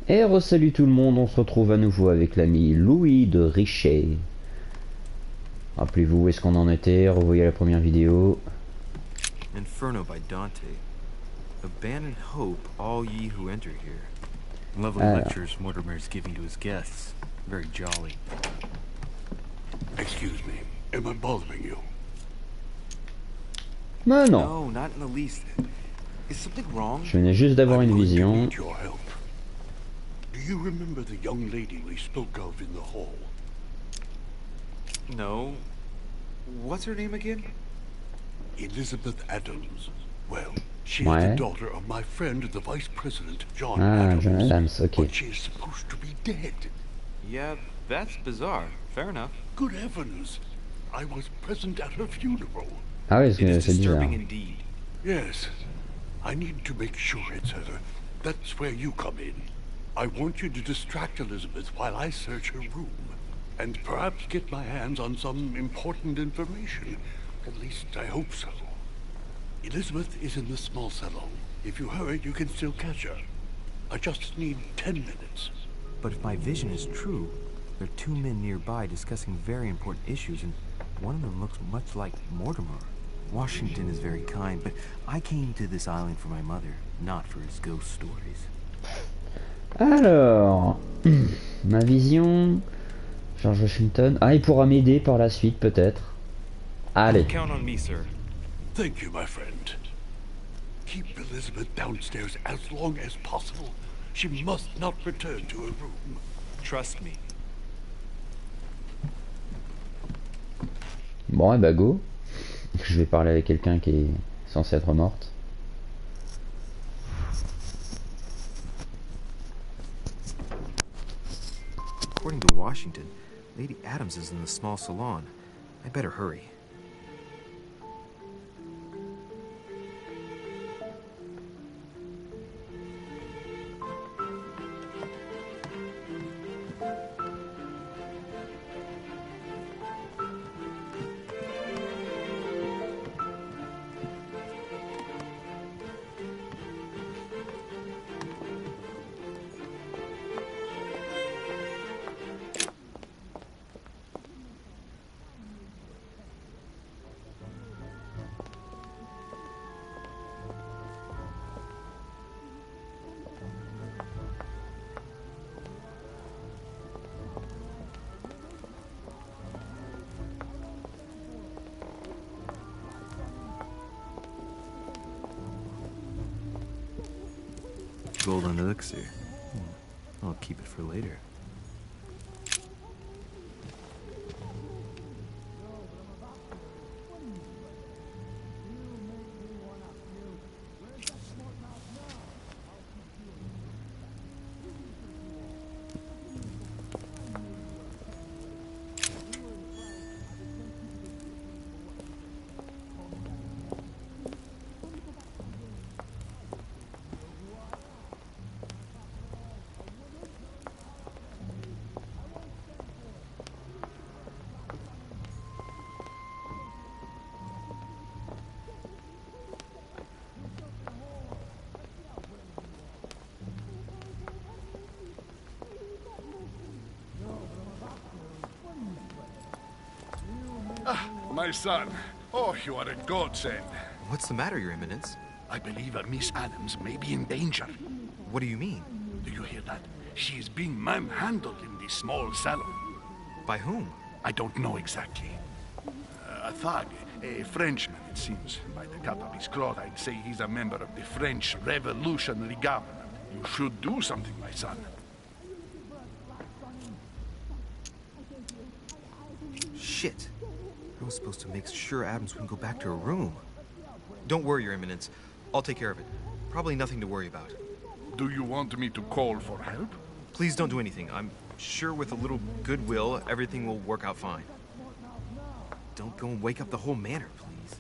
Et re-salut tout le monde, on se retrouve à nouveau avec l'ami Louis de Richet. Rappelez-vous où est-ce qu'on en était, revoyez la première vidéo. Inferno by Dante. Abandon hope, all ye who enter here. Lovely lectures Mortimer's giving to his guests. Very jolly. Excuse me, am I bothering you? Mais non. No, not in the least. Is something wrong? Je venais juste d'avoir une vision. Do you remember the young lady we spoke of in the hall? No. What's her name again? Elizabeth Adams. Well, she is the daughter of my friend, the Vice President, John Adams. John Adams, okay. But she is supposed to be dead. Yeah, that's bizarre. Fair enough. Good heavens. I was present at her funeral. Ah oui, It is c'est disturbing bizarre. indeed. Yes. I need to make sure it's her. That's where you come in. I want you to distract Elizabeth while I search her room. And perhaps get my hands on some important information. At least I hope so. Elizabeth is in the small salon. If you hurry, you can still catch her. I just need 10 minutes. But if my vision is true, there are two men nearby discussing very important issues, and one of them looks much like Mortimer. Washington is very kind, but I came to this island for my mother, not for his ghost stories. Alors, ma vision, George Washington. Ah, il pourra m'aider par la suite peut-être. Allez. Count on me, sir. Thank you, my friend. Keep Elizabeth downstairs as long as possible. She must not return to her room. Trust me. Bon, et bah go. Je vais parler avec quelqu'un qui est censé être morte. According to Washington, Lady Adams is in the small salon. I better hurry. Golden elixir. I'll keep it for later. My son. Oh, you are a godsend. What's the matter, Your Eminence? I believe Miss Adams may be in danger. What do you mean? Do you hear that? She is being manhandled in the small salon. By whom? I don't know exactly. A thug, a Frenchman, it seems. By the cut of his cloth, I'd say he's a member of the French Revolutionary Government. You should do something, my son. Shit. I was supposed to make sure Adams wouldn't go back to her room. Don't worry, Your Eminence. I'll take care of it. Probably nothing to worry about. Do you want me to call for help? Please don't do anything. I'm sure with a little goodwill, everything will work out fine. Don't go and wake up the whole manor, please.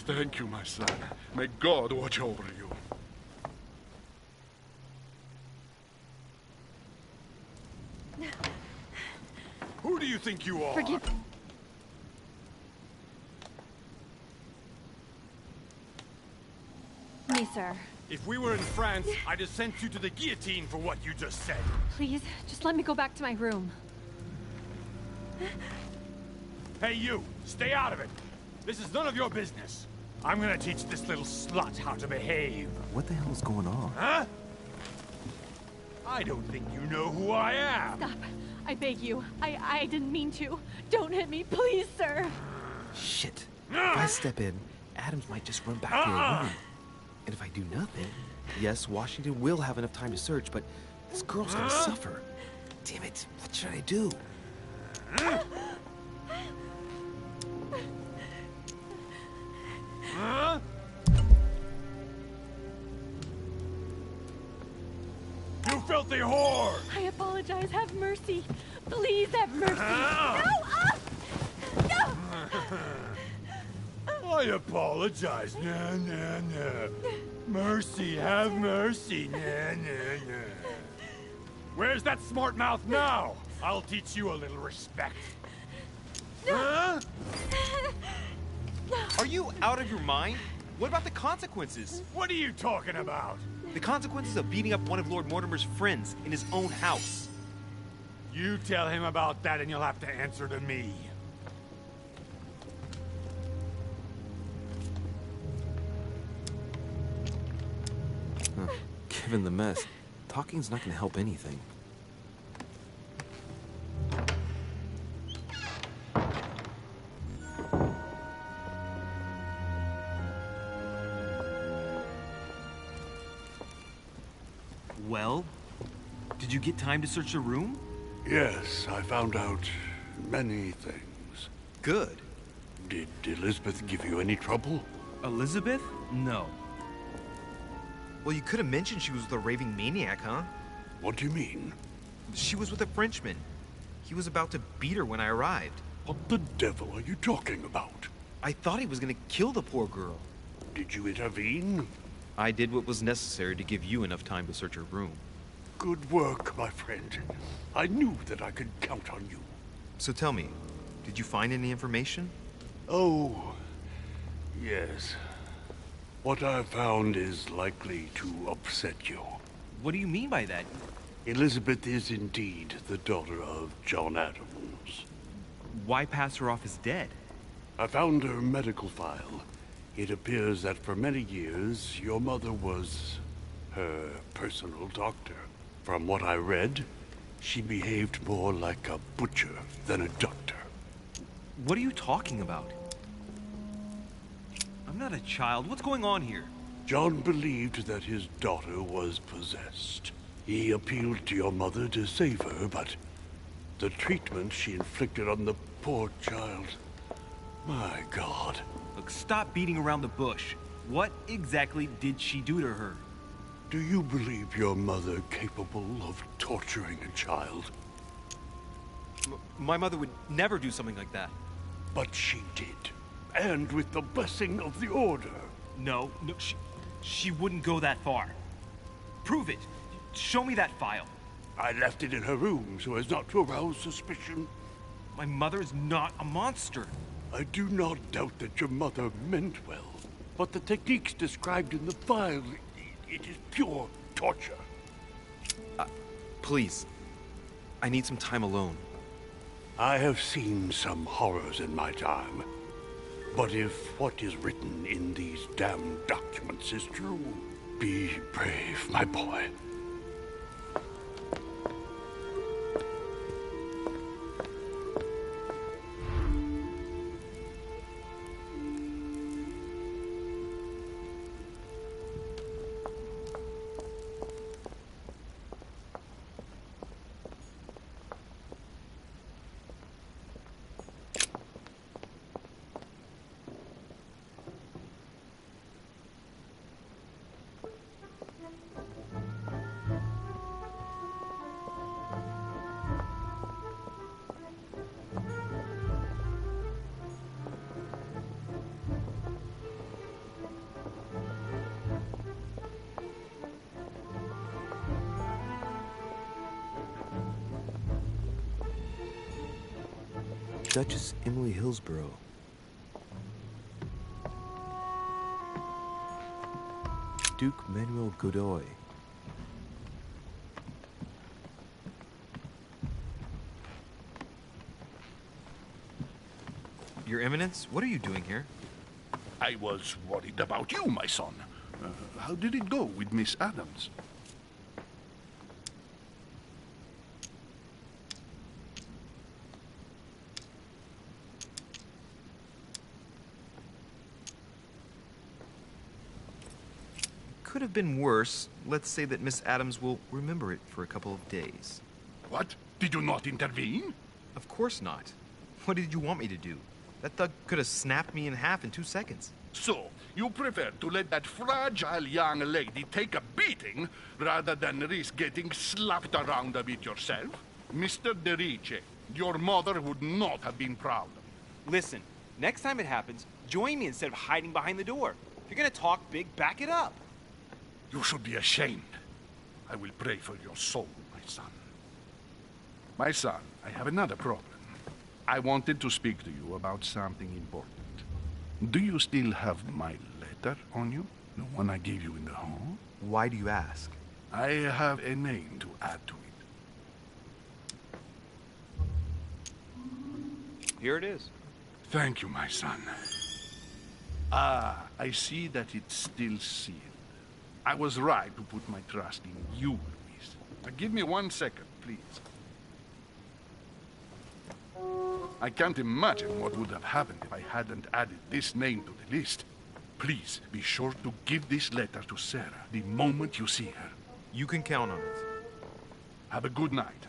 Thank you, my son. May God watch over you. Who do you think you are? Forgive me, sir. If we were in France, I'd have sent you to the guillotine for what you just said. Please, just let me go back to my room. Hey, you! Stay out of it! This is none of your business. I'm gonna teach this little slut how to behave. What the hell is going on? Huh? I don't think you know who I am. Stop. I beg you. I didn't mean to. Don't hit me, please, sir. Shit. If I step in, Adams might just run back to her room. And if I do nothing, yes, Washington will have enough time to search, but this girl's gonna suffer. Damn it, what should I do? You filthy whore! I apologize. Have mercy. Please have mercy. No! I apologize. Nah, nah, nah. Mercy, have mercy. Nah, nah, nah. Where's that smart mouth now? I'll teach you a little respect. Huh? Are you out of your mind? What about the consequences? What are you talking about? The consequences of beating up one of Lord Mortimer's friends in his own house. You tell him about that and you'll have to answer to me. Given the mess, talking's not gonna help anything. Well, did you get time to search the room? Yes, I found out many things. Good. Did Elizabeth give you any trouble? Elizabeth? No. Well, you could have mentioned she was with a raving maniac, huh? What do you mean? She was with a Frenchman. He was about to beat her when I arrived. What the devil are you talking about? I thought he was gonna kill the poor girl. Did you intervene? I did what was necessary to give you enough time to search her room. Good work, my friend. I knew that I could count on you. So tell me, did you find any information? Oh, yes. What I found is likely to upset you. What do you mean by that? Elizabeth is indeed the daughter of John Adams. Why pass her off as dead? I found her medical file. It appears that for many years, your mother was her personal doctor. From what I read, she behaved more like a butcher than a doctor. What are you talking about? I'm not a child. What's going on here? John believed that his daughter was possessed. He appealed to your mother to save her, but the treatment she inflicted on the poor child... My God. Look, stop beating around the bush. What exactly did she do to her? Do you believe your mother capable of torturing a child? My mother would never do something like that. But she did. And with the blessing of the Order. No, she wouldn't go that far. Prove it. Show me that file. I left it in her room so as not to arouse suspicion. My mother is not a monster. I do not doubt that your mother meant well. But the techniques described in the file, it is pure torture. Please. I need some time alone. I have seen some horrors in my time. But if what is written in these damned documents is true, be brave, my boy. Duchess Emily Hillsborough. Duke Manuel Godoy. Your Eminence, what are you doing here? I was worried about you, my son. How did it go with Miss Adams? Could have been worse. Let's say that Miss Adams will remember it for a couple of days. What? Did you not intervene? Of course not. What did you want me to do? That thug could have snapped me in half in 2 seconds. So, you prefer to let that fragile young lady take a beating rather than risk getting slapped around a bit yourself? Mr. Derice, your mother would not have been proud. Listen, next time it happens, join me instead of hiding behind the door. If you're gonna talk big, back it up. You should be ashamed. I will pray for your soul, my son. My son, I have another problem. I wanted to speak to you about something important. Do you still have my letter on you? The one I gave you in the hall? Why do you ask? I have a name to add to it. Here it is. Thank you, my son. Ah, I see that it's still sealed. I was right to put my trust in you, Luis. Now give me 1 second, please. I can't imagine what would have happened if I hadn't added this name to the list. Please, be sure to give this letter to Sarah the moment you see her. You can count on it. Have a good night.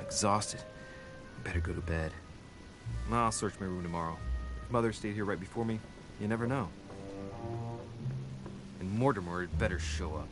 Exhausted. Better go to bed. I'll search my room tomorrow. If Mother stayed here right before me, you never know. And Mortimer had better show up.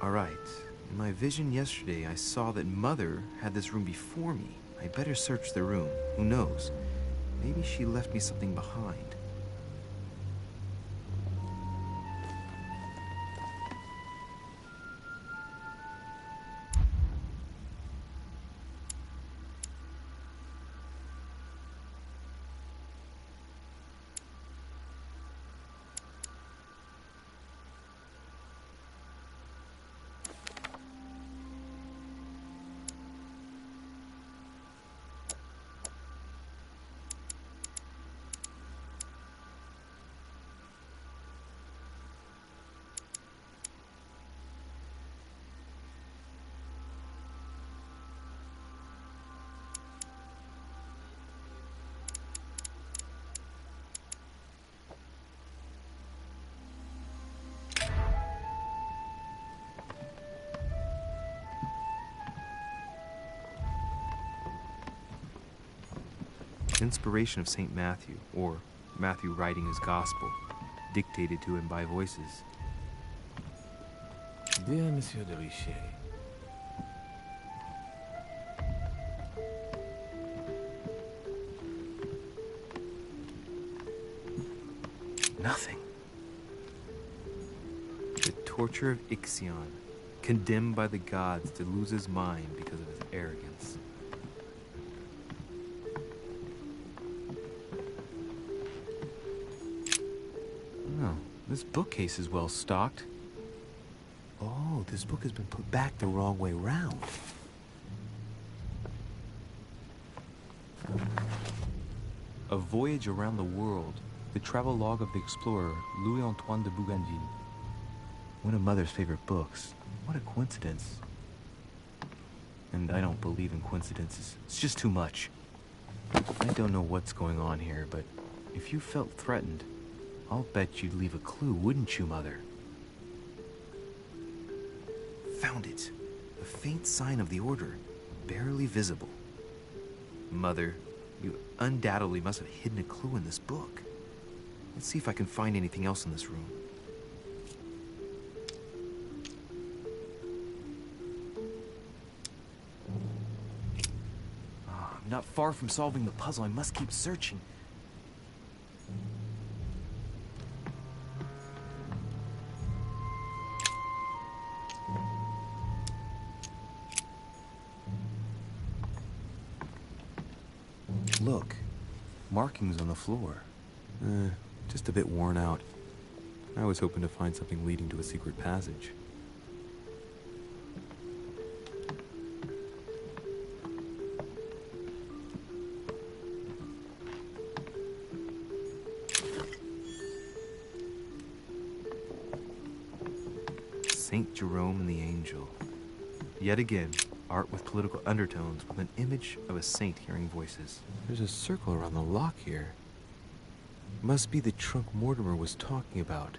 All right. In my vision yesterday, I saw that Mother had this room before me. I better search the room. Who knows? Maybe she left me something behind. inspiration of St. Matthew, or Matthew writing his gospel, dictated to him by voices. Dear Monsieur de Richet, Nothing. The torture of Ixion, condemned by the gods to lose his mind because of his arrogance. Oh, this bookcase is well stocked. Oh, this book has been put back the wrong way round. A Voyage Around the World, the travelogue of the explorer Louis-Antoine de Bougainville. One of Mother's favorite books. What a coincidence. And I don't believe in coincidences. It's just too much. I don't know what's going on here, but if you felt threatened, I'll bet you'd leave a clue, wouldn't you, Mother? Found it. A faint sign of the order, barely visible. Mother, you undoubtedly must have hidden a clue in this book. Let's see if I can find anything else in this room. I'm not far from solving the puzzle. I must keep searching. Look, markings on the floor. Just a bit worn out. I was hoping to find something leading to a secret passage. Saint Jerome and the Angel. Yet again, art with political undertones with an image of a saint hearing voices. There's a circle around the lock here. Must be the trunk Mortimer was talking about.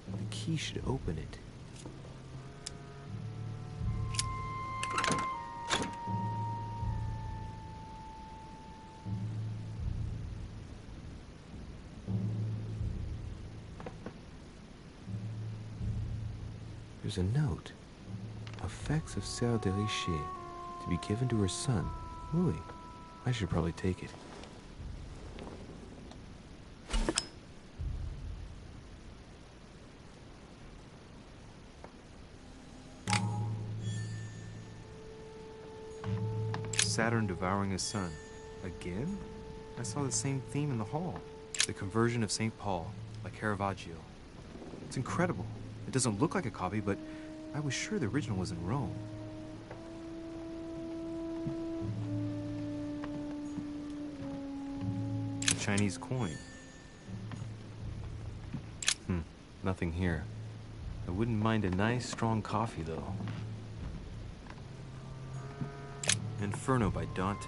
The key should open it. There's a note. Effects of Sœur de Richet, to be given to her son, Louis. I should probably take it. Saturn devouring his son. Again? I saw the same theme in the hall. The conversion of St. Paul, by Caravaggio. It's incredible. It doesn't look like a copy, but I was sure the original was in Rome. A Chinese coin. Nothing here. I wouldn't mind a nice, strong coffee, though. Inferno by Dante.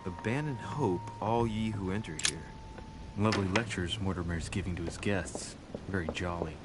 Abandon hope, all ye who enter here. Lovely lectures Mortimer's giving to his guests. Very jolly.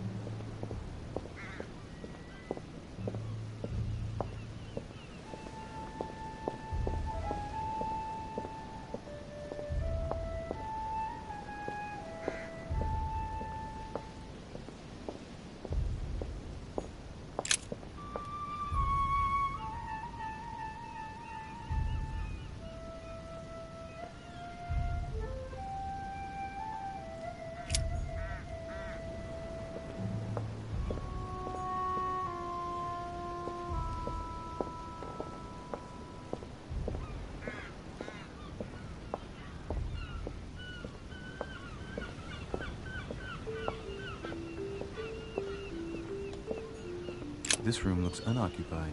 This room looks unoccupied.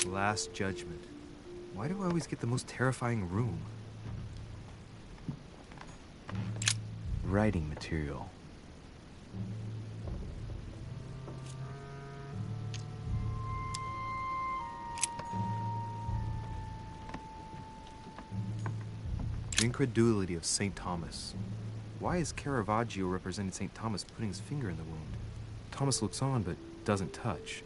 Last Judgment. Why do I always get the most terrifying room? Writing material. The incredulity of St. Thomas. Why is Caravaggio representing St. Thomas putting his finger in the wound? Thomas looks on but doesn't touch.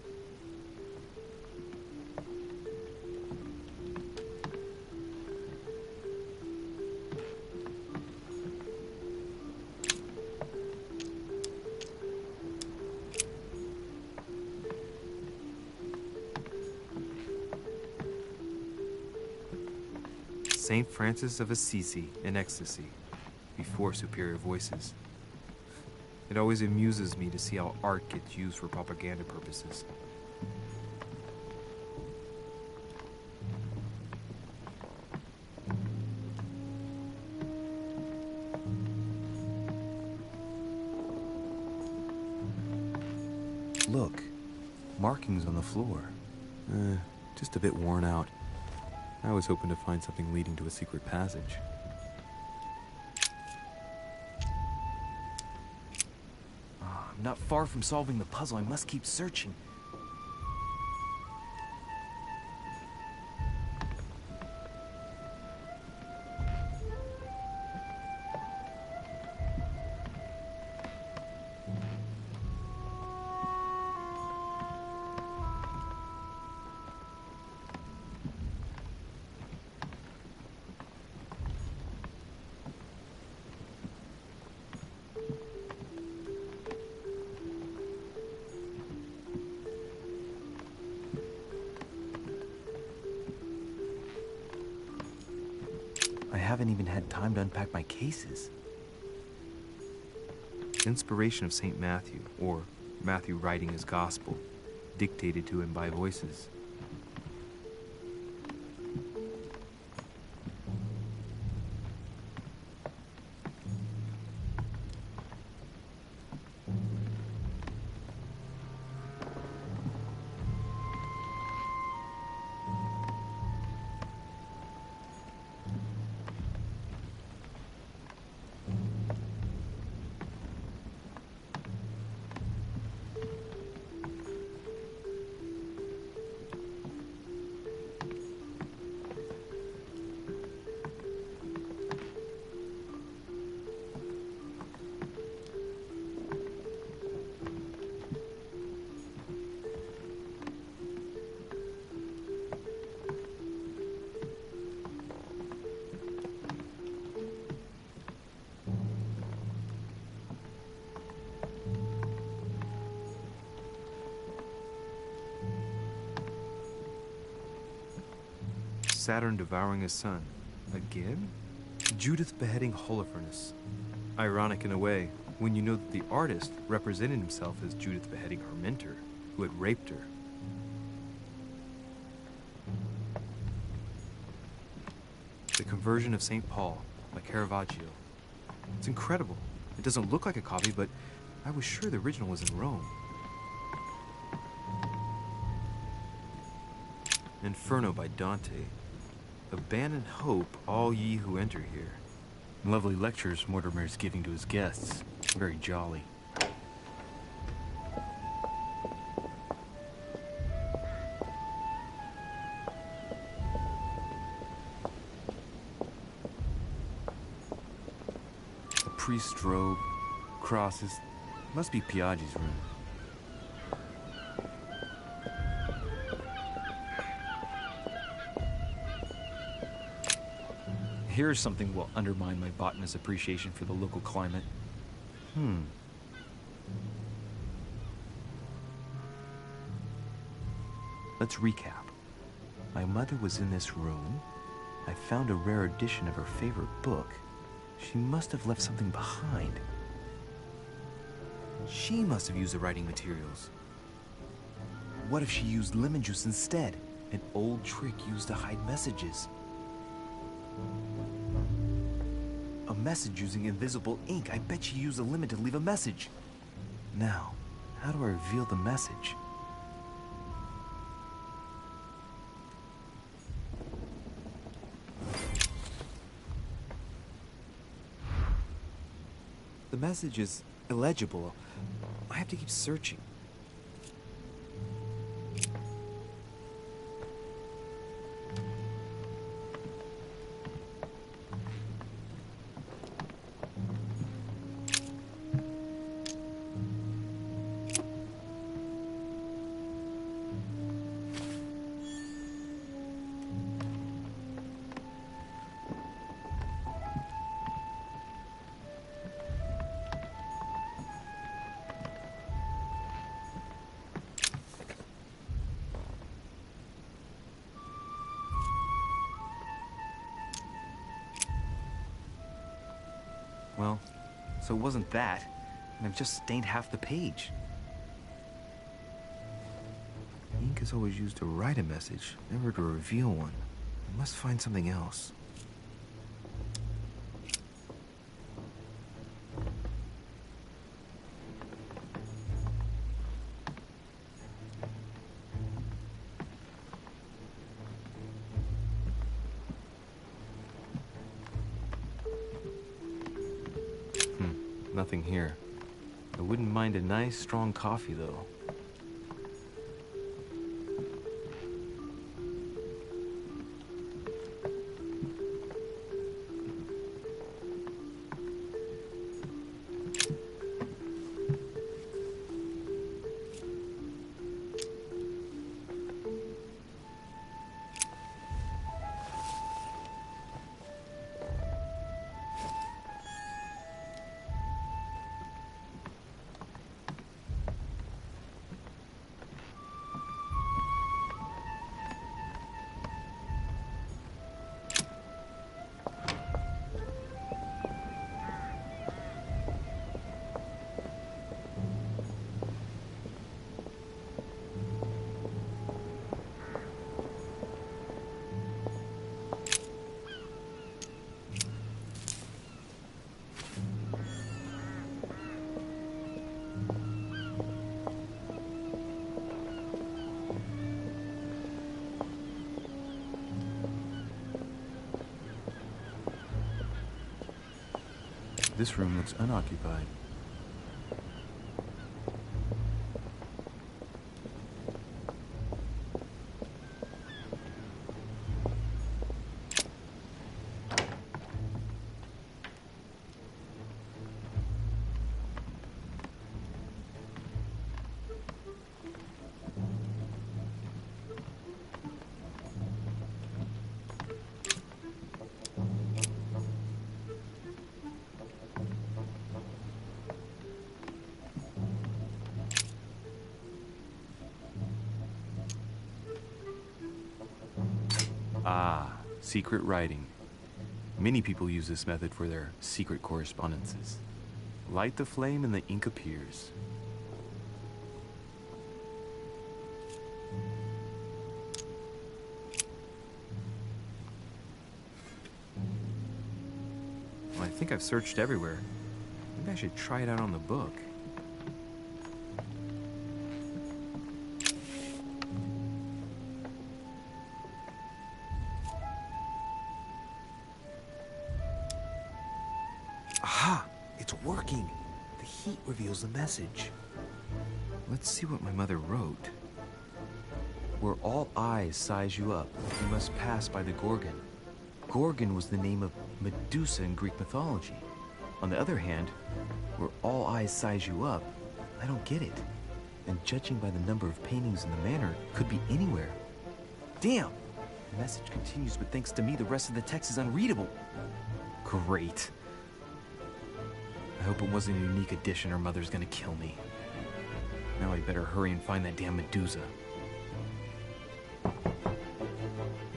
Saint Francis of Assisi in ecstasy, before superior voices. It always amuses me to see how art gets used for propaganda purposes. Look, markings on the floor. Just a bit worn out. I was hoping to find something leading to a secret passage. I'm not far from solving the puzzle. I must keep searching. I haven't even had time to unpack my cases. Inspiration of St. Matthew, or Matthew writing his gospel, dictated to him by voices. Saturn devouring his son. Again? Judith beheading Holofernes. Ironic in a way, when you know that the artist represented himself as Judith beheading her mentor, who had raped her. The Conversion of St. Paul by Caravaggio. It's incredible. It doesn't look like a copy, but I was sure the original was in Rome. Inferno by Dante. Abandon hope, all ye who enter here. Lovely lectures Mortimer is giving to his guests. Very jolly. A priest's robe, crosses. Must be Piaggi's room. Here's something that will undermine my botanist's appreciation for the local climate. Let's recap. My mother was in this room. I found a rare edition of her favorite book. She must have left something behind. She must have used the writing materials. What if she used lemon juice instead? An old trick used to hide messages. A message using invisible ink. I bet she used a lemon to leave a message. Now, how do I reveal the message? The message is illegible. I have to keep searching. Well, so it wasn't that, and I've just stained half the page. Ink is always used to write a message, never to reveal one. I must find something else. Nothing here. I wouldn't mind a nice, strong coffee, though. This room looks unoccupied. Ah, secret writing. Many people use this method for their secret correspondences. Light the flame and the ink appears. Well, I think I've searched everywhere. Maybe I should try it out on the book. Aha! It's working! The heat reveals the message. Let's see what my mother wrote. Where all eyes size you up, you must pass by the Gorgon. Gorgon was the name of Medusa in Greek mythology. On the other hand, where all eyes size you up, I don't get it. And judging by the number of paintings in the manor, it could be anywhere. Damn! The message continues, but thanks to me, the rest of the text is unreadable. Great. I hope it wasn't a unique edition or Mother's gonna kill me. Now I better hurry and find that damn Medusa.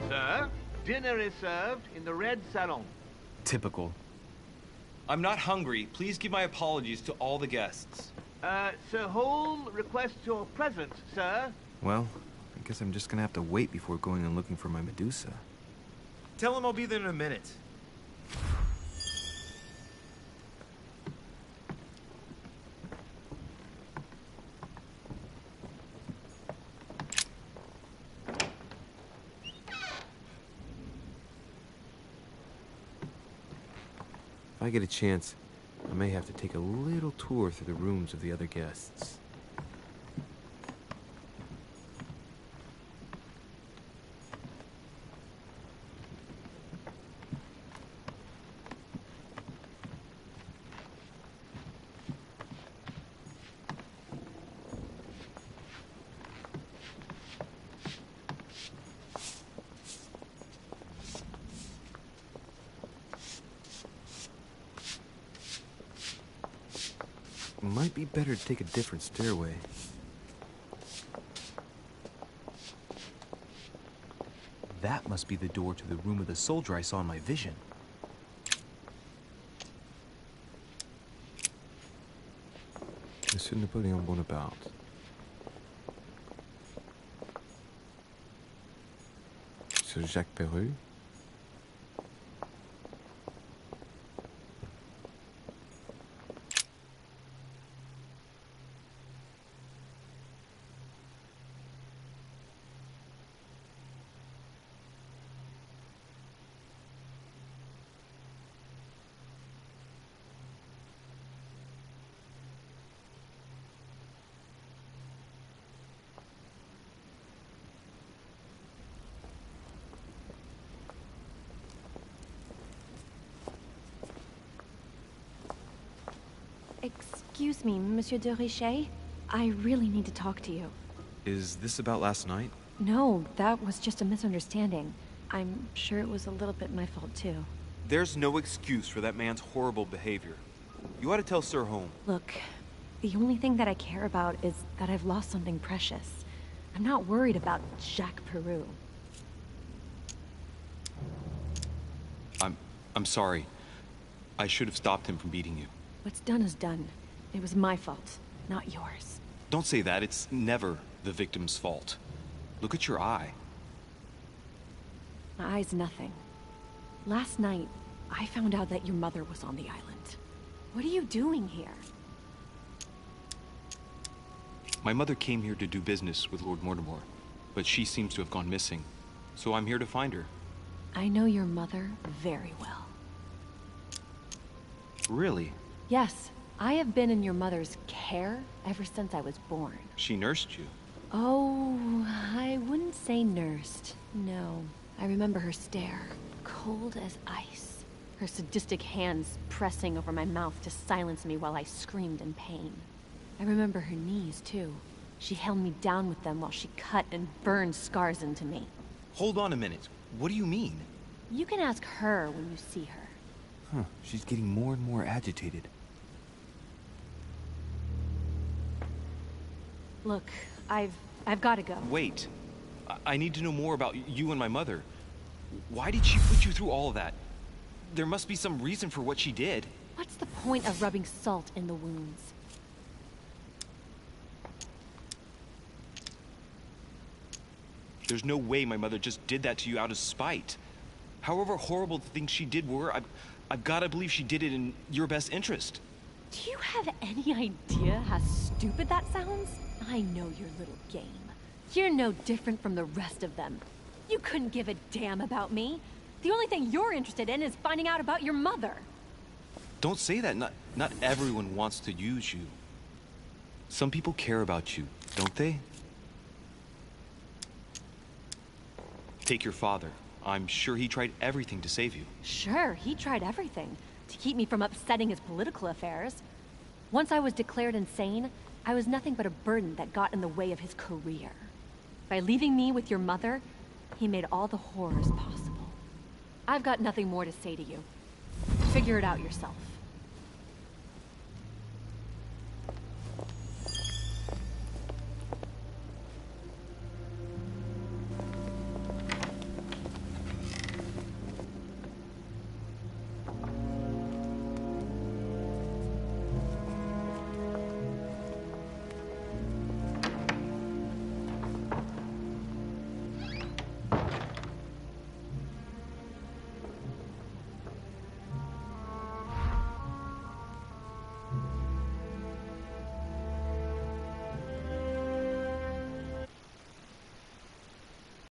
Sir, dinner is served in the red salon. Typical. I'm not hungry. Please give my apologies to all the guests. Sir Holm requests your presence, sir. Well, I guess I'm just gonna have to wait before going and looking for my Medusa. Tell him I'll be there in a minute. If I get a chance, I may have to take a little tour through the rooms of the other guests. Might be better to take a different stairway. That must be the door to the room of the soldier I saw in my vision. Monsieur Napoléon Bonaparte. Monsieur Jacques Perru. Excuse me, Monsieur de Richet. I really need to talk to you. Is this about last night? No, that was just a misunderstanding. I'm sure it was a little bit my fault, too. There's no excuse for that man's horrible behavior. You ought to tell Sir Home. Look, the only thing that I care about is that I've lost something precious. I'm not worried about Jacques Peru. I'm sorry. I should have stopped him from beating you. What's done is done. It was my fault, not yours. Don't say that. It's never the victim's fault. Look at your eye. My eye's nothing. Last night, I found out that your mother was on the island. What are you doing here? My mother came here to do business with Lord Mortimer, but she seems to have gone missing. So I'm here to find her. I know your mother very well. Really? Yes, I have been in your mother's care ever since I was born. She nursed you. Oh, I wouldn't say nursed. No, I remember her stare, cold as ice. Her sadistic hands pressing over my mouth to silence me while I screamed in pain. I remember her knees, too. She held me down with them while she cut and burned scars into me. Hold on a minute. What do you mean? You can ask her when you see her. Huh, she's getting more and more agitated. Look, I've got to go. Wait. I need to know more about you and my mother. Why did she put you through all of that? There must be some reason for what she did. What's the point of rubbing salt in the wounds? There's no way my mother just did that to you out of spite. However horrible the things she did were, I've got to believe she did it in your best interest. Do you have any idea how stupid that sounds? I know your little game. You're no different from the rest of them. You couldn't give a damn about me. The only thing you're interested in is finding out about your mother. Don't say that. Not everyone wants to use you. Some people care about you, don't they? Take your father. I'm sure he tried everything to save you. Sure, he tried everything to keep me from upsetting his political affairs. Once I was declared insane, I was nothing but a burden that got in the way of his career. By leaving me with your mother, he made all the horrors possible. I've got nothing more to say to you. Figure it out yourself.